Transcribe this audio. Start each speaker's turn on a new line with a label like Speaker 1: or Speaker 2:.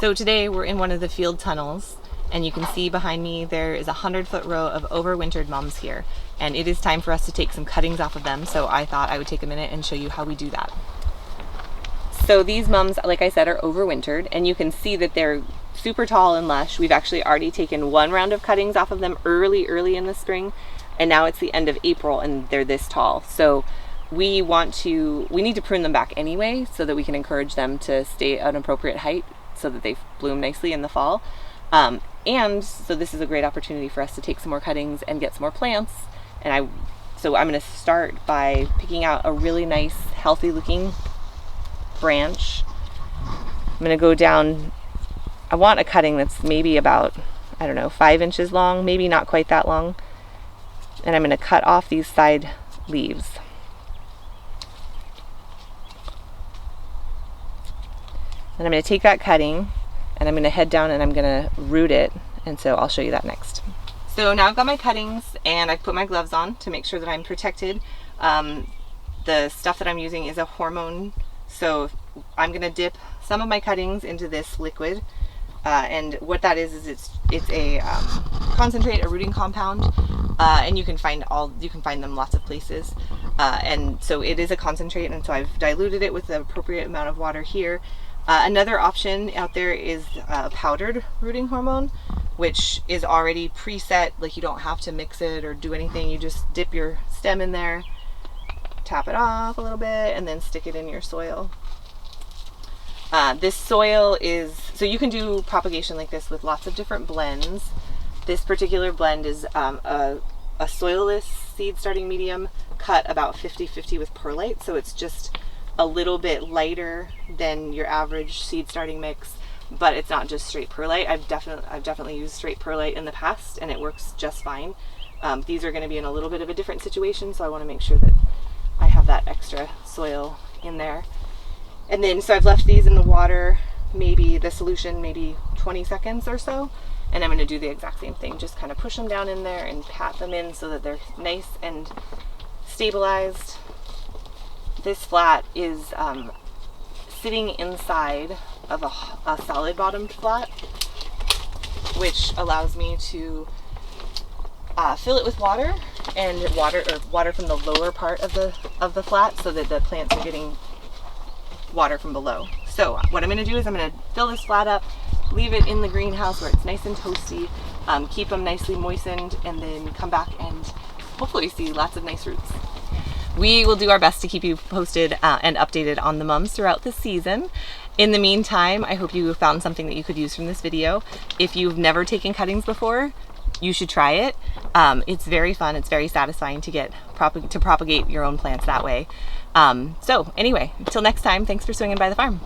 Speaker 1: So today we're in one of the field tunnels, and you can see behind me there is a 100-foot row of overwintered mums here, and it is time for us to take some cuttings off of them, so I thought I would take a minute and show you how we do that. So these mums, like I said, are overwintered, and you can see that they're super tall and lush. We've actually already taken one round of cuttings off of them early in the spring, and now it's the end of April and they're this tall. So we need to prune them back anyway so that we can encourage them to stay at an appropriate height so that they bloom nicely in the fall. And so this is a great opportunity for us to take some more cuttings and get some more plants. So I'm going to start by picking out a really nice, healthy looking branch. I'm going to go down. I want a cutting that's maybe about, I don't know, 5 inches long, maybe not quite that long. And I'm going to cut off these side leaves. And I'm going to take that cutting and I'm going to head down and I'm going to root it, and so I'll show you that next. So now I've got my cuttings and I've put my gloves on to make sure that I'm protected. The stuff that I'm using is a hormone, so I'm going to dip some of my cuttings into this liquid, and what that is it's a concentrate, a rooting compound, and you can find them lots of places, and so it is a concentrate, and so I've diluted it with the appropriate amount of water here. Another option out there is powdered rooting hormone, which is already preset. Like, you don't have to mix it or do anything. You just dip your stem in there, tap it off a little bit, and then stick it in your soil. This soil is, so you can do propagation like this with lots of different blends. This particular blend is a soilless seed starting medium cut about 50-50 with perlite, so it's just a little bit lighter than your average seed starting mix, but it's not just straight perlite. I've definitely used straight perlite in the past and it works just fine. These are going to be in a little bit of a different situation, so I want to make sure that I have that extra soil in there. And then, so I've left these in the water, maybe the solution, maybe 20 seconds or so, and I'm going to do the exact same thing. Just kind of push them down in there and pat them in so that they're nice and stabilized. This flat is sitting inside of a solid bottomed flat, which allows me to fill it with water, and water from the lower part of the flat, so that the plants are getting water from below. So what I'm going to do is I'm going to fill this flat up, leave it in the greenhouse where it's nice and toasty, keep them nicely moistened, and then come back and hopefully see lots of nice roots. We will do our best to keep you posted and updated on the mums throughout the season. In the meantime, I hope you found something that you could use from this video. If you've never taken cuttings before, you should try it. It's very fun. It's very satisfying to propagate your own plants that way. So anyway, until next time, thanks for swinging by the farm.